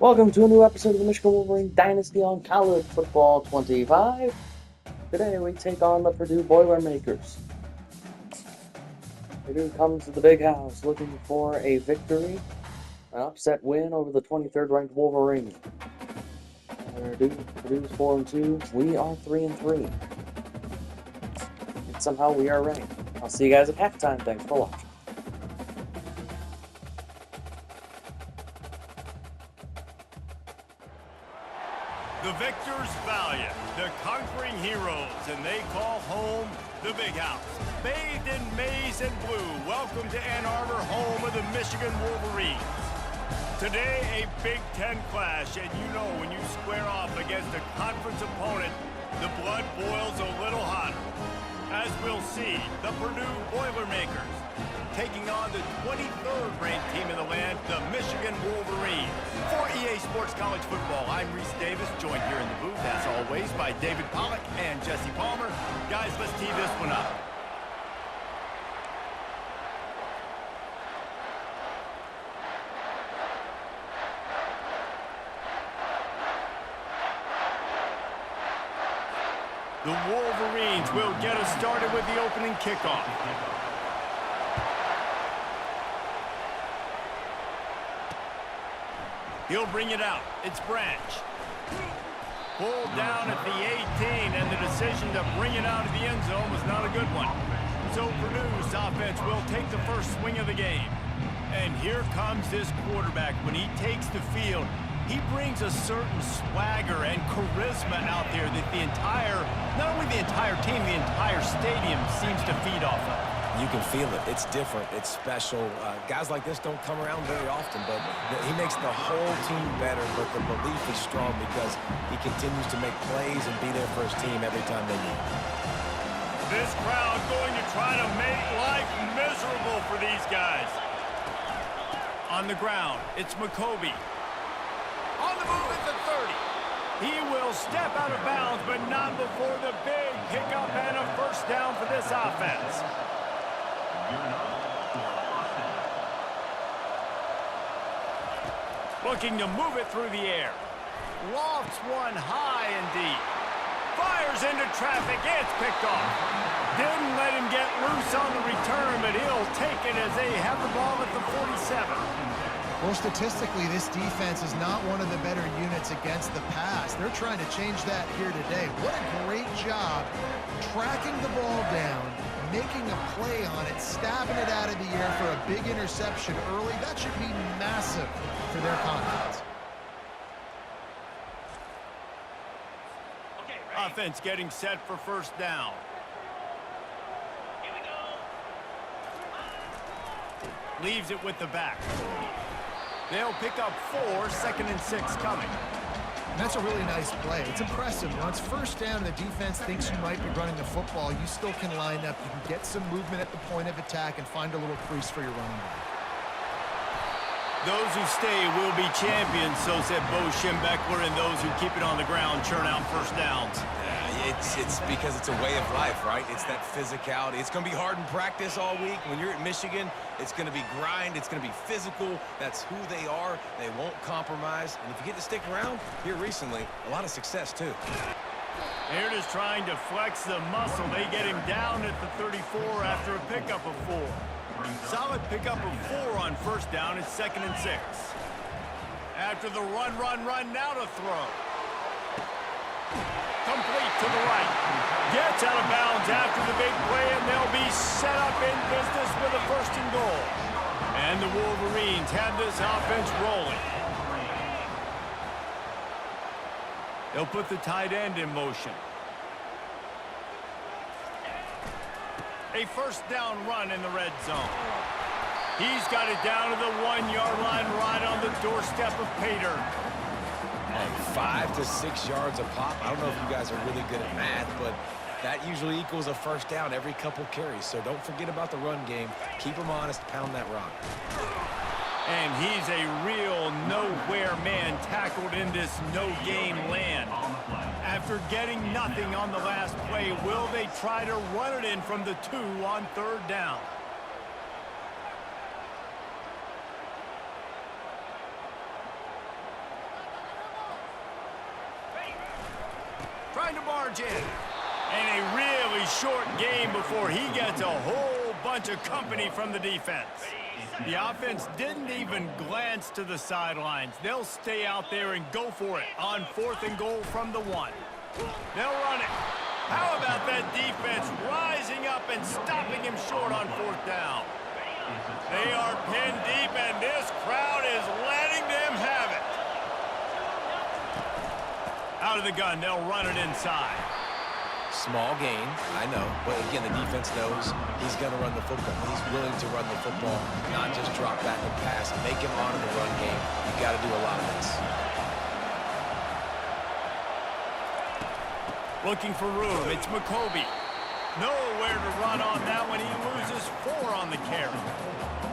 Welcome to a new episode of the Michigan Wolverine Dynasty on College Football 25. Today we take on the Purdue Boilermakers. Purdue comes to the big house looking for a victory, an upset win over the 23rd ranked Wolverines. Purdue's 4-2, we are 3-3. And somehow we are ranked. I'll see you guys at halftime. Thanks for watching. The victors valiant, the conquering heroes, and they call home the big house. Bathed in maize and blue, welcome to Ann Arbor, home of the Michigan Wolverines. Today, a Big Ten clash, and you know when you square off against a conference opponent, the blood boils a little hotter. As we'll see, the Purdue Boilermakers taking on the 23rd ranked team in the land, the Michigan Wolverines. For EA Sports College Football, I'm Reese Davis, joined here in the booth, as always, by David Pollack and Jesse Palmer. Guys, let's tee this one up. The Wolverines will get us started with the opening kickoff. He'll bring it out. It's Branch. Pulled down at the 18, and the decision to bring it out of the end zone was not a good one. So Purdue's offense will take the first swing of the game. And here comes this quarterback. When he takes the field, he brings a certain swagger and charisma out there that not only the entire team, the entire stadium seems to feed off of. You can feel it. It's different. It's special. Guys like this don't come around very often, but he makes the whole team better, but the belief is strong because he continues to make plays and be there for his team every time they need. This crowd going to try to make life miserable for these guys. On the ground, it's McCoby. On the move at the 30. He will step out of bounds, but not before the big pickup and a first down for this offense. Looking to move it through the air. Lofts one high and deep. Fires into traffic. It's picked off. Didn't let him get loose on the return, but he'll take it as they have the ball at the 47. Well, statistically, this defense is not one of the better units against the pass. They're trying to change that here today. What a great job tracking the ball down, making a play on it, stabbing it out of the air for a big interception early. That should be massive for their confidence. Offense getting set for first down. Here we go. Leaves it with the back. They'll pick up 4, 2nd and 6 coming. And that's a really nice play. It's impressive. When it's first down and the defense thinks you might be running the football, you still can line up. You can get some movement at the point of attack and find a little crease for your running back. Those who stay will be champions, so said Bo Schembechler, and those who keep it on the ground churn out first downs. It's because it's a way of life, right? It's that physicality. It's going to be hard in practice all week. When you're at Michigan, it's going to be grind. It's going to be physical. That's who they are. They won't compromise. And if you get to stick around here recently, a lot of success, too. They're just trying to flex the muscle. They get him down at the 34 after a pickup of 4. Solid pickup of 4 on first down. It's 2nd and 6. After the run, now to throw. Complete to the right. Gets out of bounds after the big play, and they'll be set up in business with a 1st and goal. And the Wolverines have this offense rolling. They'll put the tight end in motion. A first down run in the red zone. He's got it down to the 1-yard line right on the doorstep of Pater. 5 to 6 yards a pop. I don't know if you guys are really good at math, but that usually equals a first down every couple carries. So don't forget about the run game. Keep them honest, pound that rock. And he's a real nowhere man tackled in this no-game land. After getting nothing on the last play, will they try to run it in from the 2 on 3rd down? trying to barge in. And a really short game before he gets a whole bunch of company from the defense. The offense didn't even glance to the sidelines. They'll stay out there and go for it on 4th and goal from the 1. They'll run it. How about that defense rising up and stopping him short on 4th down? They are pinned deep, and this crowd is letting them have it. Out of the gun, they'll run it inside. Small gain, I know, but again, the defense knows he's going to run the football. He's willing to run the football, not just drop back and pass. Make him honor the run game. You got to do a lot of this. Looking for room, it's McCoby. Nowhere to run on that one. He loses 4 on the carry.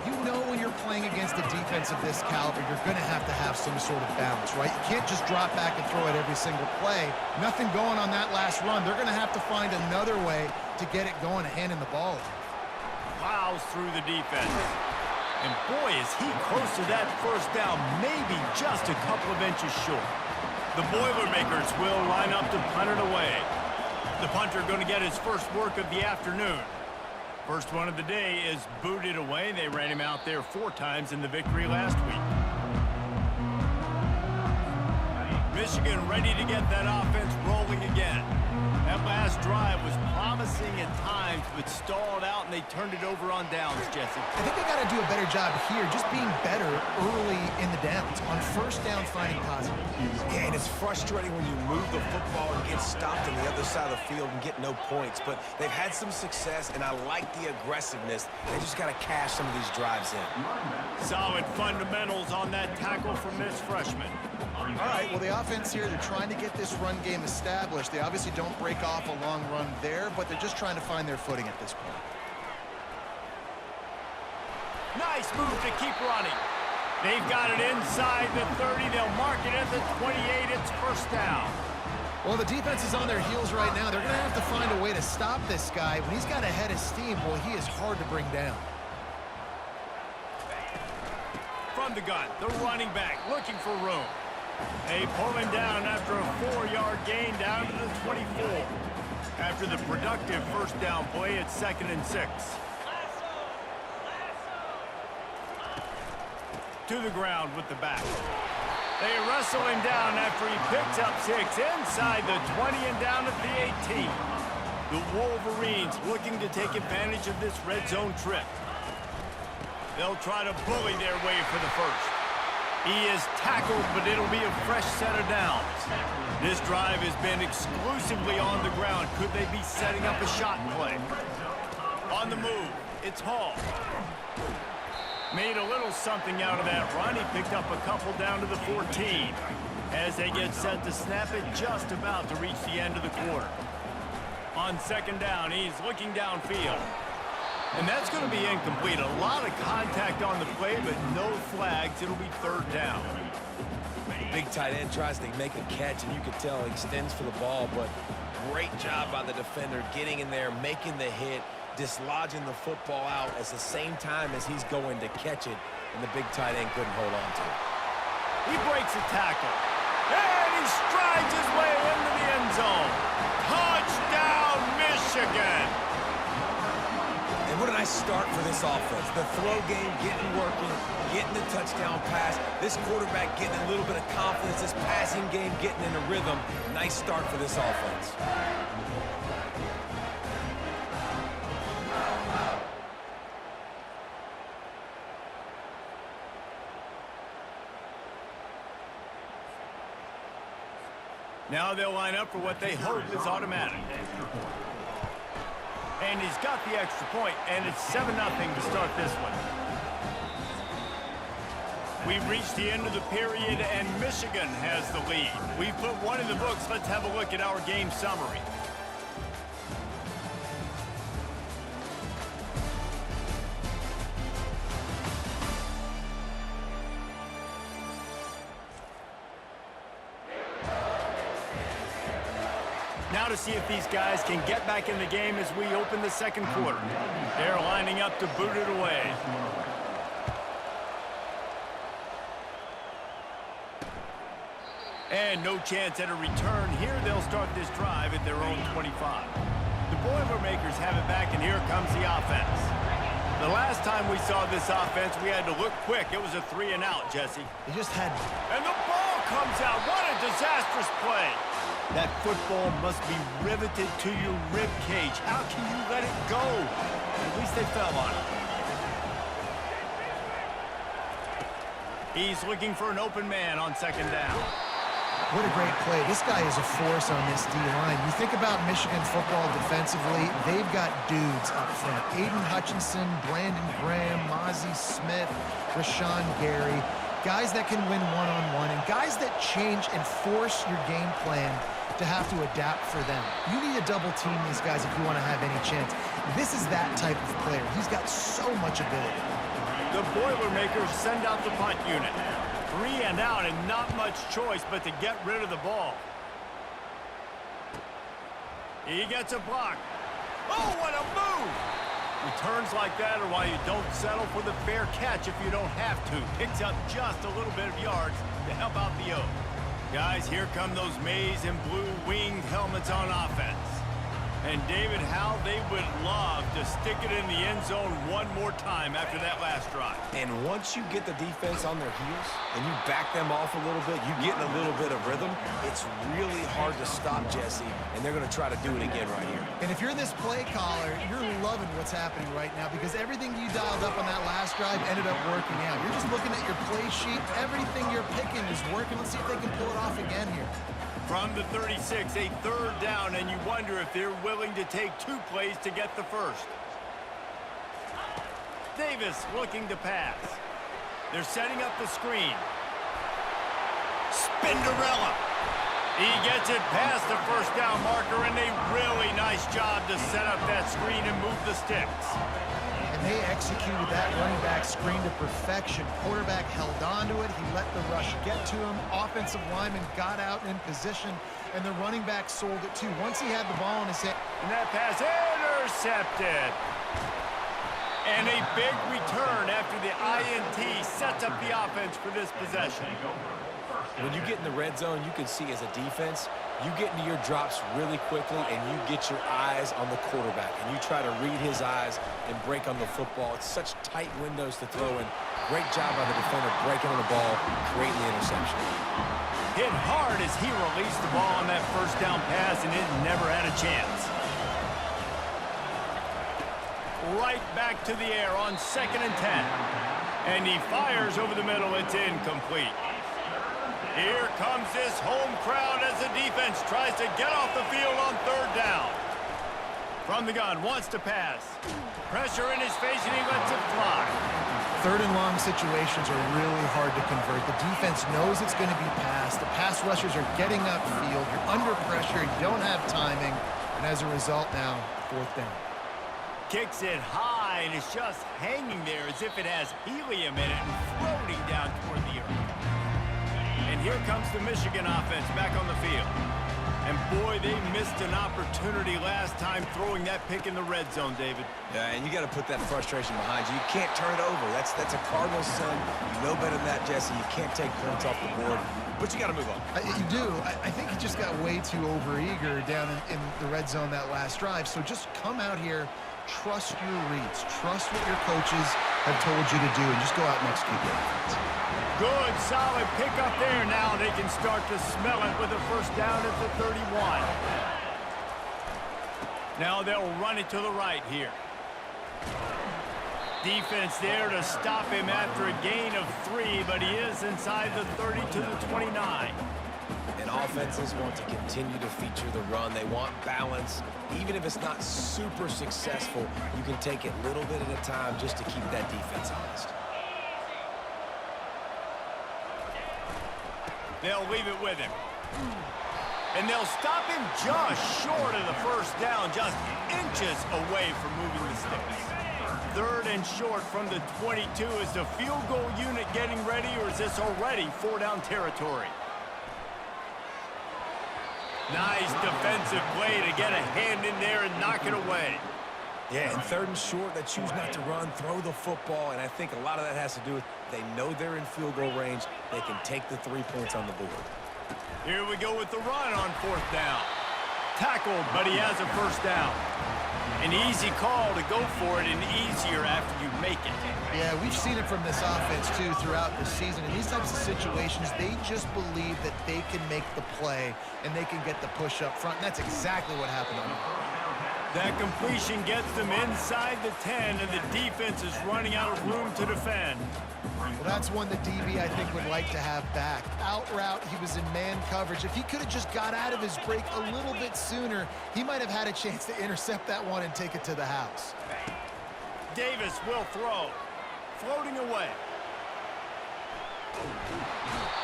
You know when you're playing against a defense of this caliber, you're going to have some sort of balance, right? You can't just drop back and throw it every single play. Nothing going on that last run. They're going to have to find another way to get it going, handing the ball. Plows through the defense. And boy, is he close to that 1st down, maybe just a couple of inches short. The Boilermakers will line up to punt it away. The punter going to get his first work of the afternoon. First one of the day is booted away. They ran him out there 4 times in the victory last week. Michigan ready to get that offense rolling again. That last drive was promising at times, but stalled out, and they turned it over on downs, Jesse. I think they got to do a better job here, just being better early in the downs. On 1st down, finding positive. Yeah, and it's frustrating when you move the football and get stopped on the other side of the field and get no points. But they've had some success, and I like the aggressiveness. They just got to cash some of these drives in. Solid fundamentals on that tackle from this freshman. All right, well, the offense here, they're trying to get this run game established. They obviously don't break off a long run there, but they're just trying to find their footing at this point. Nice move to keep running. They've got it inside the 30. They'll mark it at the 28. It's 1st down. Well, the defense is on their heels right now. They're going to have to find a way to stop this guy. When he's got a head of steam, boy, he is hard to bring down. From the gun, the running back looking for room. They pull him down after a 4-yard gain down to the 24. After the productive 1st down play, it's 2nd and 6. To the ground with the back. They wrestle him down after he picks up 6 inside the 20 and down at the 18. The Wolverines looking to take advantage of this red zone trip. They'll try to bully their way for the 1st. He is tackled, but it'll be a fresh set of downs. This drive has been exclusively on the ground. Could they be setting up a shot play? On the move, it's Hall. Made a little something out of that run. He picked up a couple down to the 14. As they get set to snap it, just about to reach the end of the quarter. On 2nd down, he's looking downfield. And that's going to be incomplete. A lot of contact on the play, but no flags. It'll be 3rd down. Big tight end tries to make a catch, and you can tell he extends for the ball, but great job by the defender getting in there, making the hit, dislodging the football out at the same time as he's going to catch it, and the big tight end couldn't hold on to it. He breaks a tackle, and he strides his way into the end zone. Touchdown, Michigan! And what a nice start for this offense. The throw game getting working, getting the touchdown pass. This quarterback getting a little bit of confidence. This passing game getting in a rhythm. Nice start for this offense. Now they'll line up for what they hope is automatic. And he's got the extra point, and it's 7-0 to start this one. We've reached the end of the period, and Michigan has the lead. We've put one in the books. Let's have a look at our game summary. Now to see if these guys can get back in the game as we open the second quarter. They're lining up to boot it away. And no chance at a return here. They'll start this drive at their own 25. The Boilermakers have it back, and here comes the offense. The last time we saw this offense, we had to look quick. It was a 3-and-out, Jesse. They just had... And the ball comes out. What a disastrous play. That football must be riveted to your rib cage. How can you let it go? At least they fell on it. He's looking for an open man on second down. What a great play. This guy is a force on this D-line. You think about Michigan football defensively, they've got dudes up front. Aiden Hutchinson, Brandon Graham, Mozzie Smith, Rashawn Gary. Guys that can win one-on-one and guys that change and force your game plan to have to adapt for them. You need to double team these guys if you want to have any chance. This is that type of player. He's got so much ability. The Boilermakers send out the punt unit. 3-and-out and not much choice but to get rid of the ball. He gets a block. Oh, what a move! Returns like that are why you don't settle for the fair catch if you don't have to. Picks up just a little bit of yards to help out the O. Guys, here come those maize and blue winged helmets on offense. And David, how they would love to stick it in the end zone one more time after that last drive. And once you get the defense on their heels and you back them off a little bit, you get in a little bit of rhythm, it's really hard to stop Jesse, and they're going to try to do it again right here. And if you're this play caller, you're loving what's happening right now because everything you dialed up on that last drive ended up working out. You're just looking at your play sheet. Everything you're picking is working. Let's see if they can pull it off again here. From the 36, a third down, and you wonder if they're willing to take 2 plays to get the first. Davis looking to pass. They're setting up the screen. Spinderella. He gets it past the first down marker, and a really nice job to set up that screen and move the sticks. And they executed that running back screen to perfection. Quarterback held on to it. He let the rush get to him. Offensive lineman got out in position, and the running back sold it too. Once he had the ball in his hand. And that pass intercepted. And a big return after the INT sets up the offense for this possession. When you get in the red zone, you can see as a defense, you get into your drops really quickly and you get your eyes on the quarterback and you try to read his eyes and break on the football. It's such tight windows to throw in. Great job by the defender breaking on the ball, creating the interception. Hit hard as he released the ball on that first down pass, and it never had a chance. Right back to the air on 2nd and 10. And he fires over the middle. It's incomplete. Here comes this home crowd as the defense tries to get off the field on 3rd down. From the gun, wants to pass. Pressure in his face, and he lets it fly. 3rd and long situations are really hard to convert. The defense knows it's going to be passed. The pass rushers are getting upfield. You're under pressure. You don't have timing. And as a result now, 4th down. Kicks it high, and it's just hanging there as if it has helium in it and floating down toward the earth. And here comes the Michigan offense back on the field. And boy, they missed an opportunity last time throwing that pick in the red zone, David. Yeah, and you got to put that frustration behind you. You can't turn it over. That's a Cardinals son. You know better than that, Jesse. You can't take points off the board. But you got to move on. You do. I think he just got way too overeager down in the red zone that last drive. So just come out here, trust your reads, trust what your coaches have told you to do, and just go out and execute your offense. Good, solid pick up there. Now they can start to smell it with a first down at the 31. Now they'll run it to the right here. Defense there to stop him after a gain of 3, but he is inside the 30 to the 29. And offenses want to continue to feature the run. They want balance. Even if it's not super successful, you can take it little bit at a time just to keep that defense honest. They'll leave it with him. And they'll stop him just short of the first down, just inches away from moving the sticks. 3rd and short from the 22. Is the field goal unit getting ready, or is this already 4-down territory? Nice defensive play to get a hand in there and knock it away. Yeah, and 3rd and short, they choose not to run, throw the football, and I think a lot of that has to do with they know they're in field goal range. They can take the 3 points on the board. Here we go with the run on 4th down. Tackled, but he has a first down. An easy call to go for it, and easier after you make it. Yeah, we've seen it from this offense, too, throughout the season. In these types of situations, they just believe that they can make the play and they can get the push up front, and that's exactly what happened on them. That completion gets them inside the 10, and the defense is running out of room to defend. Well, that's one the DB, I think, would like to have back. Out route, he was in man coverage. If he could have just got out of his break a little bit sooner, he might have had a chance to intercept that one and take it to the house. Davis will throw. Floating away.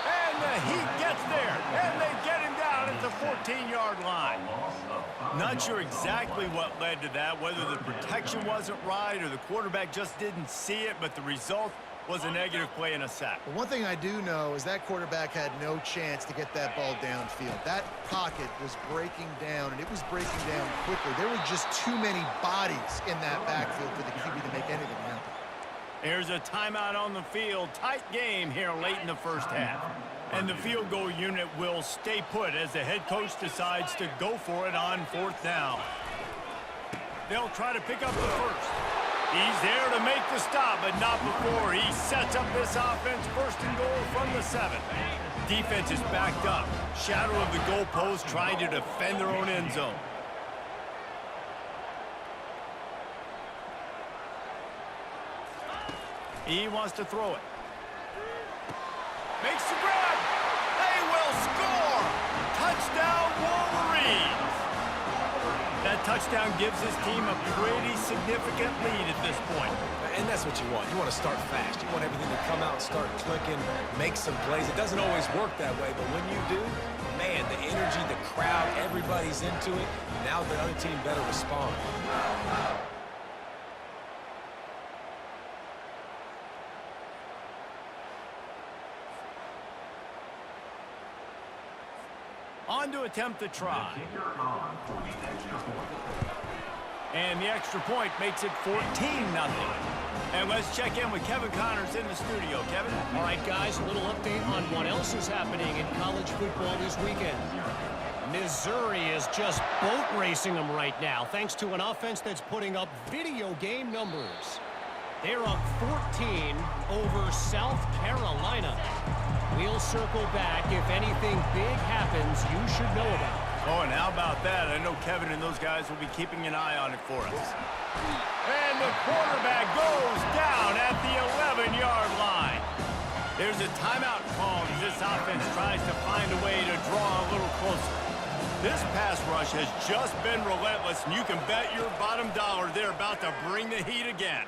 And the Heat gets there, and they get him down at the 14-yard line. Not sure exactly what led to that, whether the protection wasn't right or the quarterback just didn't see it, but the result was a negative play and a sack. Well, one thing I do know is that quarterback had no chance to get that ball downfield. That pocket was breaking down, and it was breaking down quickly. There were just too many bodies in that backfield for the QB to make anything happen. Here's a timeout on the field. Tight game here late in the first half. And the field goal unit will stay put as the head coach decides to go for it on 4th down. They'll try to pick up the first. He's there to make the stop, but not before he sets up this offense. 1st and goal from the 7. Defense is backed up. Shadow of the goalpost trying to defend their own end zone. He wants to throw it. Makes the grab. They will score. Touchdown, Wolverines. That touchdown gives his team a pretty significant lead at this point. And that's what you want. You want to start fast. You want everything to come out and start clicking, make some plays. It doesn't always work that way, but when you do, man, the energy, the crowd, everybody's into it. Now the other team better respond. On to attempt the try. And the extra point makes it 14-0. And let's check in with Kevin Connors in the studio. Kevin? All right, guys, a little update on what else is happening in college football this weekend. Missouri is just boat racing them right now, thanks to an offense that's putting up video game numbers. They're up 14 over South Carolina. We'll circle back. If anything big happens, you should know about it. Oh, and how about that? I know Kevin and those guys will be keeping an eye on it for us. And the quarterback goes down at the 11-yard line. There's a timeout called as this offense tries to find a way to draw a little closer. This pass rush has just been relentless, and you can bet your bottom dollar they're about to bring the heat again.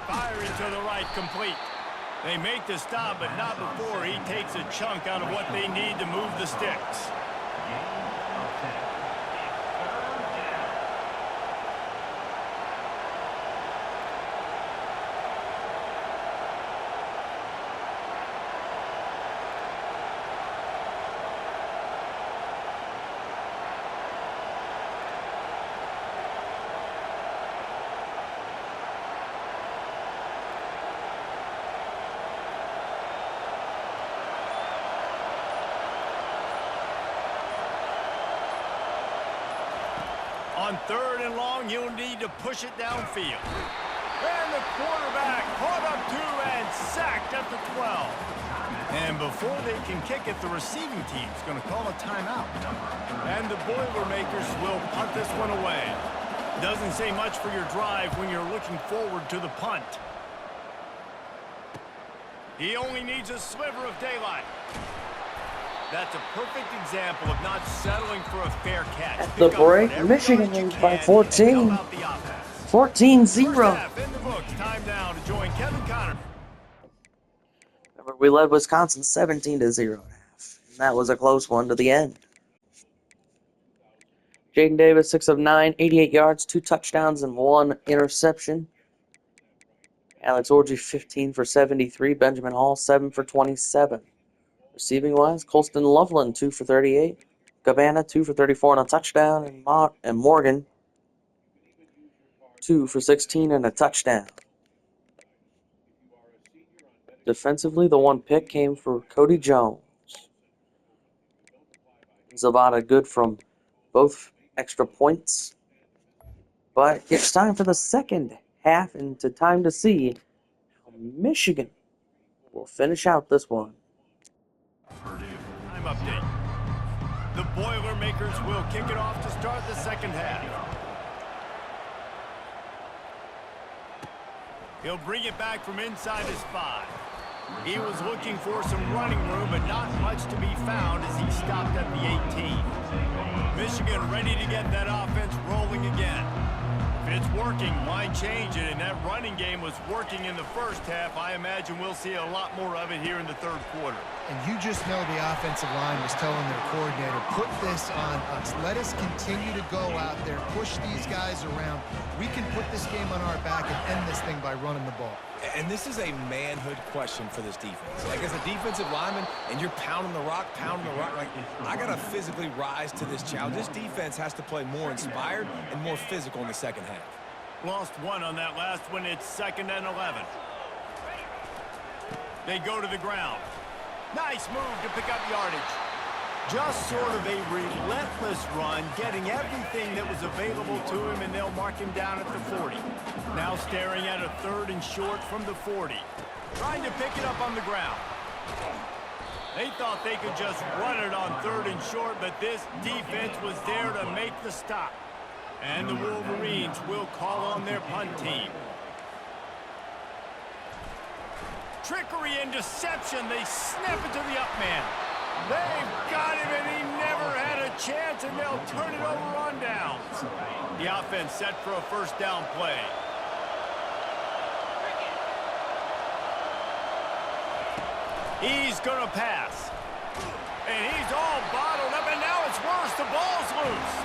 Firing to the right, complete. They make the stop, but not before he takes a chunk out of what they need to move the sticks. On 3rd and long, you'll need to push it downfield. And the quarterback caught up to and sacked at the 12. And before they can kick it, the receiving team's going to call a timeout. And the Boilermakers will punt this one away. Doesn't say much for your drive when you're looking forward to the punt. He only needs a sliver of daylight. That's a perfect example of not settling for a fair catch. At the break, Michigan leads by 14. 14-0. Time now to join Kevin Connors. We led Wisconsin 17-0 at half. And that was a close one to the end. Jaden Davis, 6 of 9, 88 yards, 2 touchdowns, and 1 interception. Alex Orji, 15 for 73. Benjamin Hall, 7 for 27. Receiving-wise, Colston Loveland, 2 for 38. Gabbana, 2 for 34 and a touchdown. And Morgan, 2 for 16 and a touchdown. Defensively, the one pick came for Cody Jones. Zapata good from both extra points. But it's time for the second half and time to see how Michigan will finish out this one. Purdue. Time update. The Boilermakers will kick it off to start the second half. He'll bring it back from inside his 5. He was looking for some running room, but not much to be found as he stopped at the 18. Michigan ready to get that offense rolling again. If it's working, why change it? And that running game was working in the first half. I imagine we'll see a lot more of it here in the third quarter. And you just know the offensive line was telling their coordinator, put this on us. Let us continue to go out there, push these guys around. We can put this game on our back and end this thing by running the ball. And this is a manhood question for this defense. Like, as a defensive lineman, and you're pounding the rock, like, I got to physically rise to this challenge. This defense has to play more inspired and more physical in the second half. Lost one on that last one. It's 2nd and 11. They go to the ground. Nice move to pick up yardage. Just sort of a relentless run, getting everything that was available to him, and they'll mark him down at the 40. Now staring at a 3rd and short from the 40. Trying to pick it up on the ground. They thought they could just run it on 3rd and short, but this defense was there to make the stop. And the Wolverines will call on their punt team. Trickery and deception. They snap it to the up man. They've got him, and he never had a chance, and they'll turn it over on downs. The offense set for a first down play. He's going to pass. And he's all bottled up, and now it's worse. The ball's loose.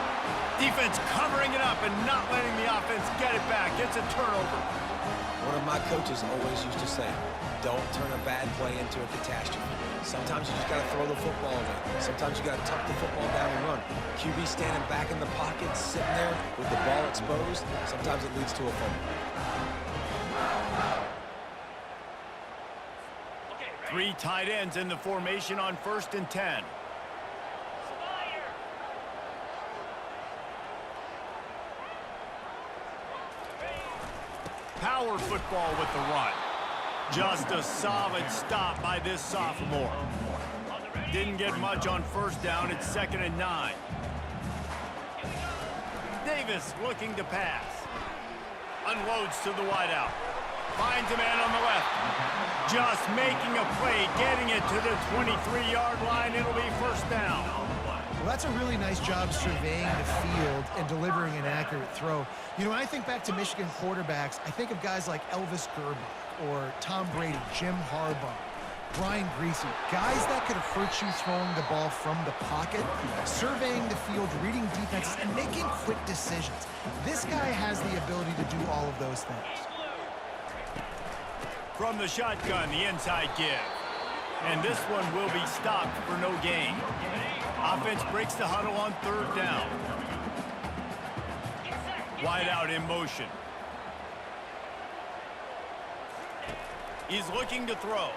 Defense covering it up and not letting the offense get it back. It's a turnover. One of my coaches always used to say, don't turn a bad play into a catastrophe. Sometimes you just got to throw the football away. Sometimes you got to tuck the football down and run. QB standing back in the pocket, sitting there with the ball exposed. Sometimes it leads to a fumble. 3 tight ends in the formation on 1st and 10. Power football with the run. Just a solid stop by this sophomore. Didn't get much on first down. It's 2nd and 9. Davis looking to pass. Unloads to the wideout. Finds a man on the left. Just making a play, getting it to the 23-yard line. It'll be first down. Well, that's a really nice job surveying the field and delivering an accurate throw. You know, when I think back to Michigan quarterbacks, I think of guys like Elvis Gerbach or Tom Brady, Jim Harbaugh, Brian Greasy, guys that could hurt you throwing the ball from the pocket, surveying the field, reading defenses, and making quick decisions. This guy has the ability to do all of those things. From the shotgun, the inside give. And this one will be stopped for no gain. Offense breaks the huddle on 3rd down. Wide out in motion. He's looking to throw.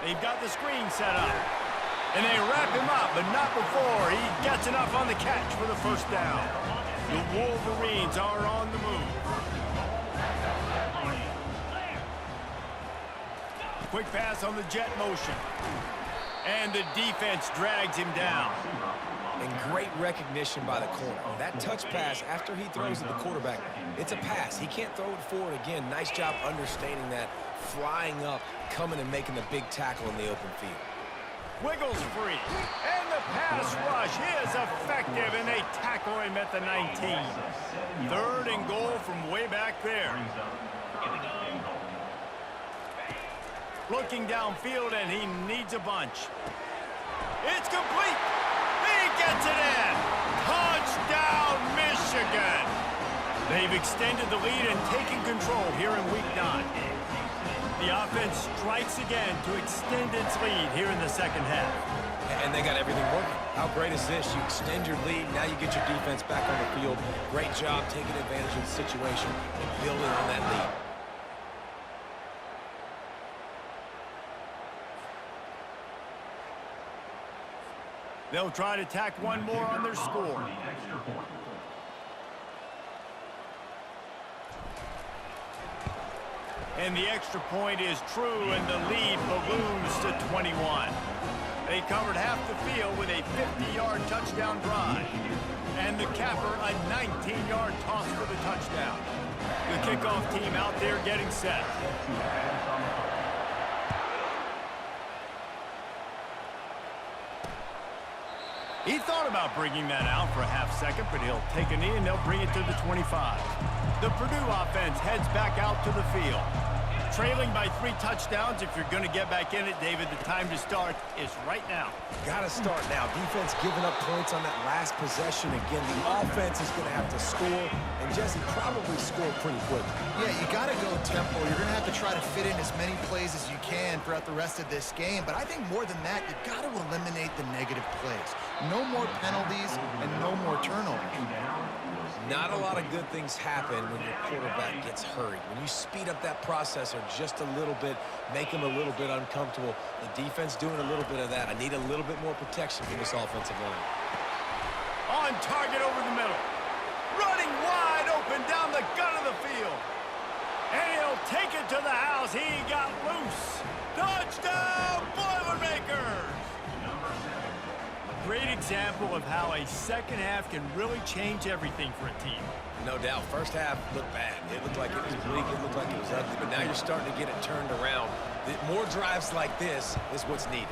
They've got the screen set up. And they wrap him up, but not before he gets enough on the catch for the first down. The Wolverines are on the move. Quick pass on the jet motion. And the defense drags him down. And great recognition by the corner. That touch pass after he throws to the quarterback, it's a pass. He can't throw it forward again. Nice job understanding that, flying up, coming and making the big tackle in the open field. Wiggles free. And the pass rush is effective, and they tackle him at the 19. 3rd and goal from way back there. Looking downfield, and he needs a bunch. It's complete. He gets it in. Touchdown, Michigan. They've extended the lead and taken control here in Week 9. The offense strikes again to extend its lead here in the second half. And they got everything working. How great is this? You extend your lead, now you get your defense back on the field. Great job taking advantage of the situation and building on that lead. They'll try to tack one more on their score. And the extra point is true, and the lead balloons to 21. They covered half the field with a 50-yard touchdown drive. And the capper, a 19-yard toss for the touchdown. The kickoff team out there getting set. He thought about bringing that out for a half second, but he'll take a knee and they'll bring it to the 25. The Purdue offense heads back out to the field. Trailing by 3 touchdowns. If you're going to get back in it, David, the time to start is right now. Got to start now. Defense giving up points on that last possession. Again, the offense is going to have to score, and Jesse probably score pretty quick. Yeah, you got to go tempo. You're going to have to try to fit in as many plays as you can throughout the rest of this game. But I think more than that, you got to eliminate the negative plays. No more penalties and no more turnovers. Not a lot of good things happen when your quarterback gets hurried. When you speed up that processor just a little bit, make him a little bit uncomfortable. The defense doing a little bit of that. I need a little bit more protection from this offensive line. On target over the middle. Running wide open down the gut of the field. And he'll take it to the house. He got loose. Touchdown, Boilermakers! Great example of how a second half can really change everything for a team. No doubt. First half looked bad. It looked like it was bleak. It looked like it was ugly. But now you're starting to get it turned around. More drives like this is what's needed.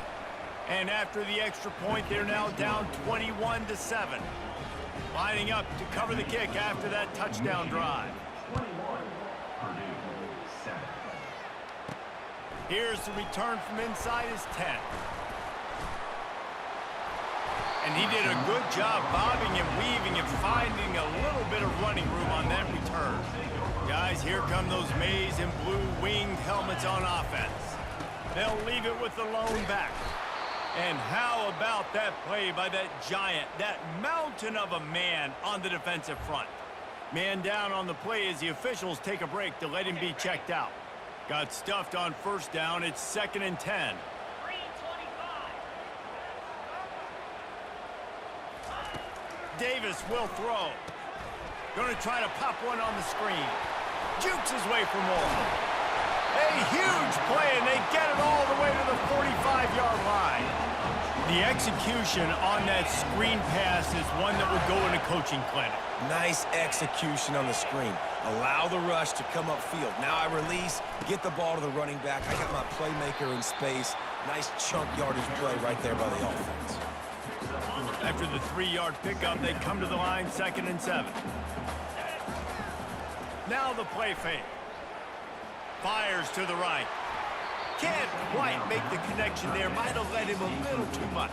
And after the extra point, they're now down 21-7. Lining up to cover the kick after that touchdown drive. Here's the return from inside his 10. And he did a good job bobbing and weaving and finding a little bit of running room on that return. Guys, here come those maize and blue winged helmets on offense. They'll leave it with the lone back. And how about that play by that giant, that mountain of a man on the defensive front? Man down on the play as the officials take a break to let him be checked out. Got stuffed on first down. It's 2nd and 10. Davis will throw. Going to try to pop one on the screen. Jukes his way for more. A huge play, and they get it all the way to the 45-yard line. The execution on that screen pass is one that would go in a coaching clinic. Nice execution on the screen. Allow the rush to come upfield. Now I release, get the ball to the running back. I got my playmaker in space. Nice chunk yardage play right there by the offense. After the 3-yard pickup, they come to the line, 2nd and 7. Now the play fake. Fires to the right. Can't quite make the connection there. Might have led him a little too much.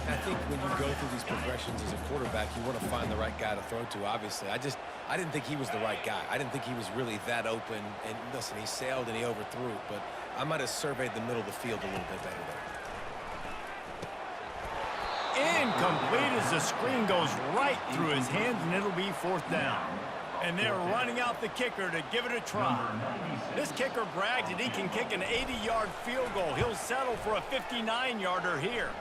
I think when you go through these progressions as a quarterback, you want to find the right guy to throw to, obviously. I didn't think he was the right guy. I didn't think he was really that open. And listen, he sailed and he overthrew it, but I might have surveyed the middle of the field a little bit better there. Incomplete as the screen goes right through his hands, and it'll be 4th down. And they're running out the kicker to give it a try. This kicker brags that he can kick an 80-yard field goal. He'll settle for a 59-yarder here.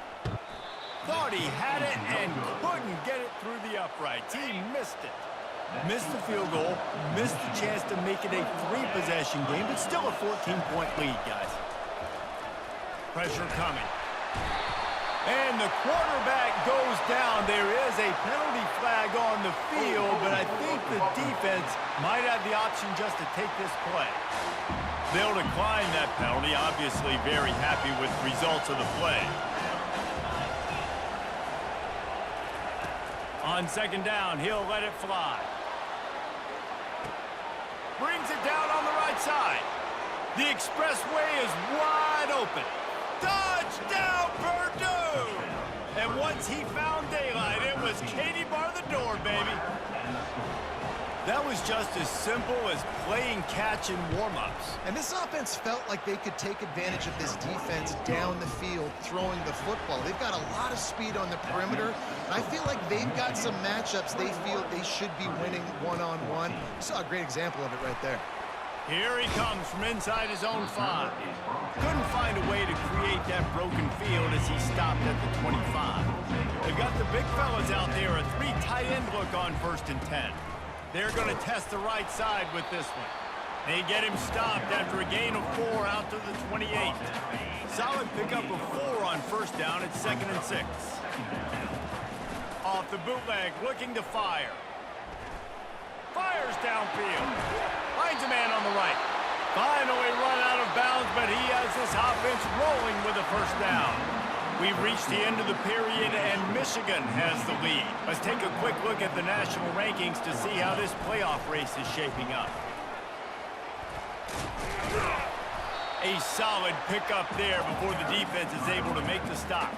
Thought he had it and couldn't get it through the uprights. He missed it. Missed the field goal, missed the chance to make it a 3-possession game, but still a 14-point lead, guys. Pressure coming. And the quarterback goes down. There is a penalty flag on the field, but I think the defense might have the option just to take this play. They'll decline that penalty, obviously very happy with the results of the play. On 2nd down, he'll let it fly. Brings it down on the right side. The expressway is wide open. Touchdown, Purdue! And once he found daylight, it was Katie bar the door, baby. That was just as simple as playing catch in warm-ups. And this offense felt like they could take advantage of this defense down the field, throwing the football. They've got a lot of speed on the perimeter, and I feel like they've got some matchups they feel they should be winning one-on-one. You saw a great example of it right there. Here he comes from inside his own 5. Couldn't find a way to create that broken field as he stopped at the 25. They've got the big fellas out there, a 3 tight end look on 1st and 10. They're going to test the right side with this one. They get him stopped after a gain of 4 out to the 28. Solid pickup of 4 on 1st down at 2nd and 6. Off the bootleg, looking to fire. Fires downfield. Finds a man on the right. Finally run out of bounds, but he has this offense rolling with a 1st down. We've reached the end of the period, and Michigan has the lead. Let's take a quick look at the national rankings to see how this playoff race is shaping up. A solid pickup there before the defense is able to make the stop.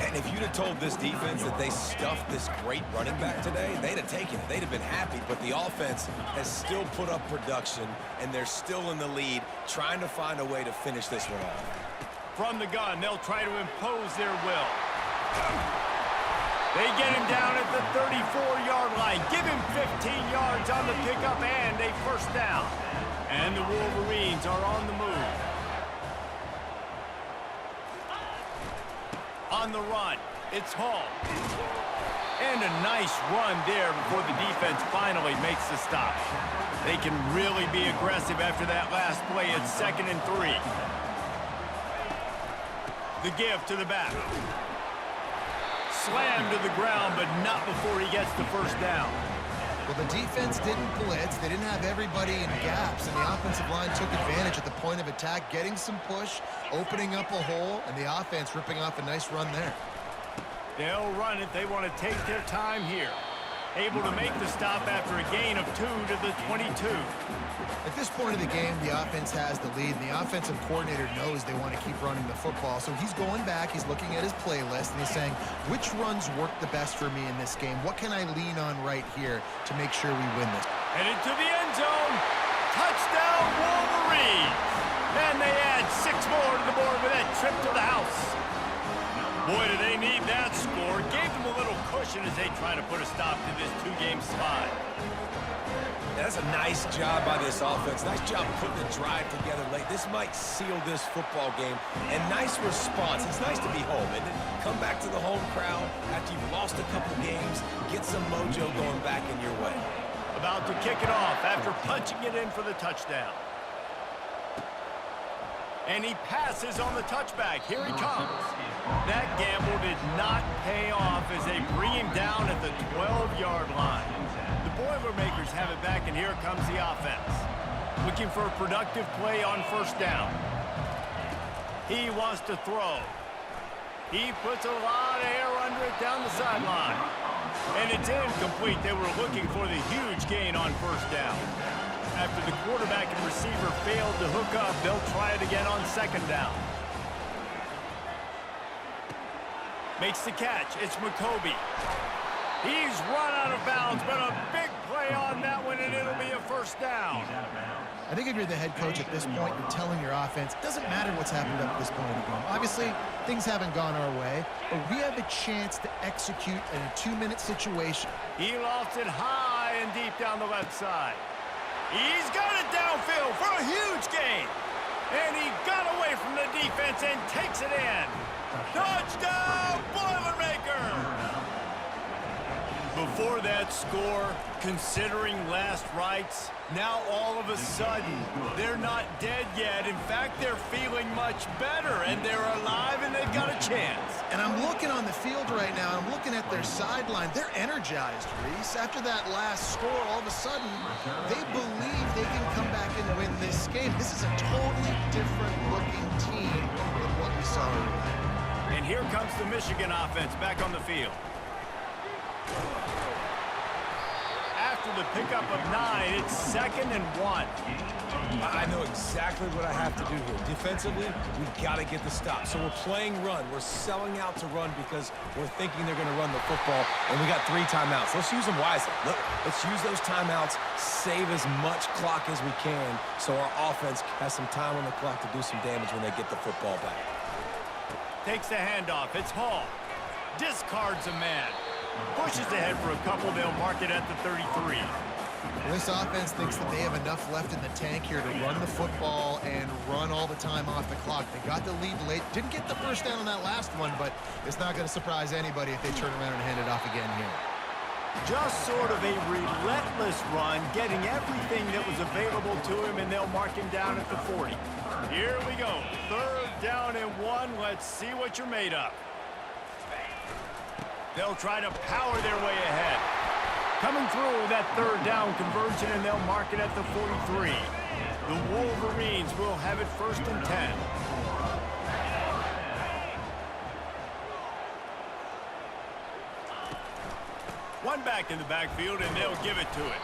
And if you'd have told this defense that they stuffed this great running back today, they'd have taken it. They'd have been happy, but the offense has still put up production, and they're still in the lead, trying to find a way to finish this one off. From the gun, they'll try to impose their will. They get him down at the 34-yard line. Give him 15 yards on the pickup and a 1st down. And the Wolverines are on the move. On the run, it's Hall. And a nice run there before the defense finally makes the stop. They can really be aggressive after that last play at 2nd and 3. The give to the back. Slammed to the ground, but not before he gets the 1st down. Well, the defense didn't blitz. They didn't have everybody in gaps, and the offensive line took advantage at the point of attack, getting some push, opening up a hole, and the offense ripping off a nice run there. They'll run it. They want to take their time here. Able to make the stop after a gain of 2 to the 22. At this point of the game, the offense has the lead, and the offensive coordinator knows they want to keep running the football. So he's going back, he's looking at his playlist, and he's saying, which runs work the best for me in this game? What can I lean on right here to make sure we win this? Headed to the end zone. Touchdown, Wolverines. And they add 6 more to the board with that trip to the house. Boy, do they need that score. Gave them a little cushion as they try to put a stop to this 2-game slide. That's a nice job by this offense. Nice job putting the drive together late. This might seal this football game. And nice response. It's nice to be home, isn't it? Come back to the home crowd after you've lost a couple games. Get some mojo going back in your way. About to kick it off after punching it in for the touchdown. And he passes on the touchback. Here he comes. That gamble did not pay off as they bring him down at the 12-yard line. The Boilermakers have it back, and here comes the offense. Looking for a productive play on 1st down. He wants to throw. He puts a lot of air under it down the sideline. And it's incomplete. They were looking for the huge gain on 1st down. After the quarterback and receiver failed to hook up, they'll try it again on 2nd down. Makes the catch. It's McCoby. He's run out of bounds, but a big play on that one, and it'll be a 1st down. I think if you're the head coach at this point, you're telling your offense, it doesn't matter what's happened up to this point of the game. Obviously, things haven't gone our way, but we have a chance to execute in a 2-minute situation. He lofts it high and deep down the left side. He's got it downfield for a huge gain. And he got away from the defense and takes it in. Touchdown, Boilermakers! Before that score, considering last rites, now all of a sudden, they're not dead yet. In fact, they're feeling much better, and they're alive, and they've got a chance. And I'm looking on the field right now, and I'm looking at their sideline. They're energized, Reese. After that last score, all of a sudden, they believe they can come back and win this game. This is a totally different-looking team than what we saw earlier. And here comes the Michigan offense back on the field. After the pickup of 9, it's 2nd and 1. I know exactly what I have to do here. Defensively, we've got to get the stop. So we're playing run. We're selling out to run because we're thinking they're going to run the football, and we got 3 timeouts. Let's use them wisely. Look, let's use those timeouts, save as much clock as we can so our offense has some time on the clock to do some damage when they get the football back. Takes the handoff. It's Hall. Discards a man. Pushes ahead for a couple. They'll mark it at the 33. This offense thinks that they have enough left in the tank here to run the football and run all the time off the clock. They got the lead late. Didn't get the first down on that last one, but it's not going to surprise anybody if they turn around and hand it off again here. Just sort of a relentless run, getting everything that was available to him, and they'll mark him down at the 40. Here we go. 3rd down and 1. Let's see what you're made of. They'll try to power their way ahead. Coming through that 3rd down conversion, and they'll mark it at the 43. The Wolverines will have it 1st and 10. One back in the backfield, and they'll give it to it.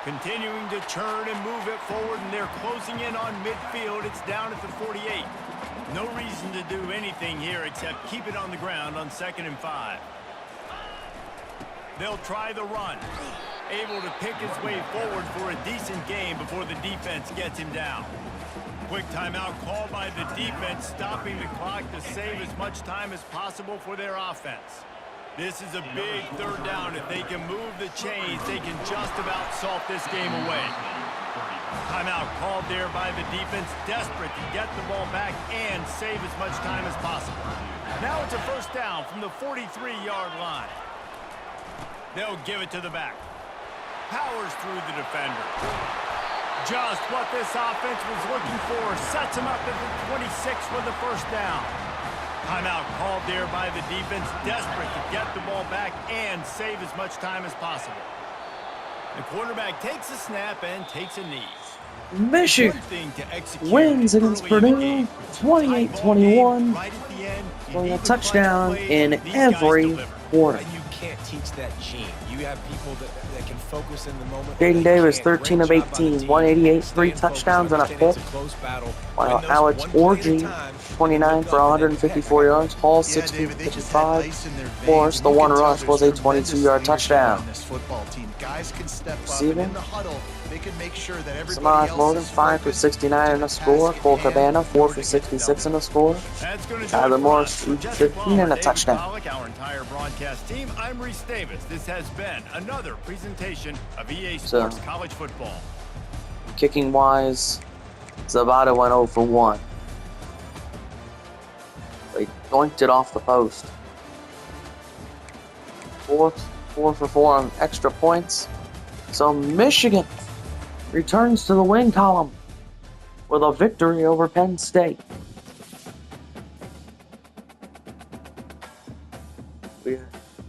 Continuing to churn and move it forward, and they're closing in on midfield. It's down at the 48. No reason to do anything here except keep it on the ground on 2nd and 5. They'll try the run. Able to pick his way forward for a decent gain before the defense gets him down. Quick timeout called by the defense, stopping the clock to save as much time as possible for their offense. This is a big 3rd down. If they can move the chains, they can just about salt this game away. Timeout called there by the defense, desperate to get the ball back and save as much time as possible. Now it's a 1st down from the 43-yard line. They'll give it to the back. Powers through the defender. Just what this offense was looking for. Sets him up at the 26 with the 1st down. Timeout called there by the defense, desperate to get the ball back and save as much time as possible. The quarterback takes a snap and takes a knee. Michigan wins against Purdue 28-21, throwing a touchdown in every quarter. You can't teach that gene. You have people that can focus in the moment. Jaden Davis, 13 of 18, 188, 3 touchdowns and a pick. While Alex Orgy, 29 for 154 yards. Hall, 16 for 55. Of course, the one rush was a 22-yard touchdown. Receiving, Samaj Morgan, 5 for 69 and a score. Cole Cabana, 4 for 66 and a score. Tyler Morris, 15 and a touchdown. Our entire broadcast team, I'm Reese Davis. This has been another presentation of EA Sports College Football. Kicking wise, Zavada went 0 for 1. They doinked it off the post. 4 for 4 on extra points. So Michigan returns to the win column with a victory over Penn State.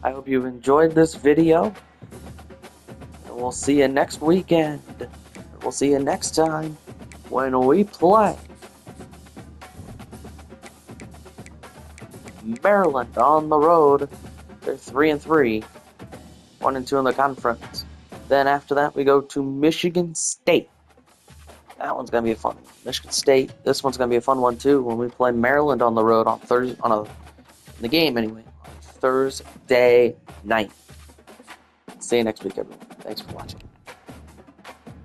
I hope you've enjoyed this video. And we'll see you next weekend. We'll see you next time when we play Maryland on the road. They're 3-3, 1-2 in the conference. Then after that, we go to Michigan State. That one's gonna be a fun one. Michigan State. This one's gonna be a fun one too when we play Maryland on the road on Thursday, the game anyway, Thursday night. See you next week, everyone. Thanks for watching.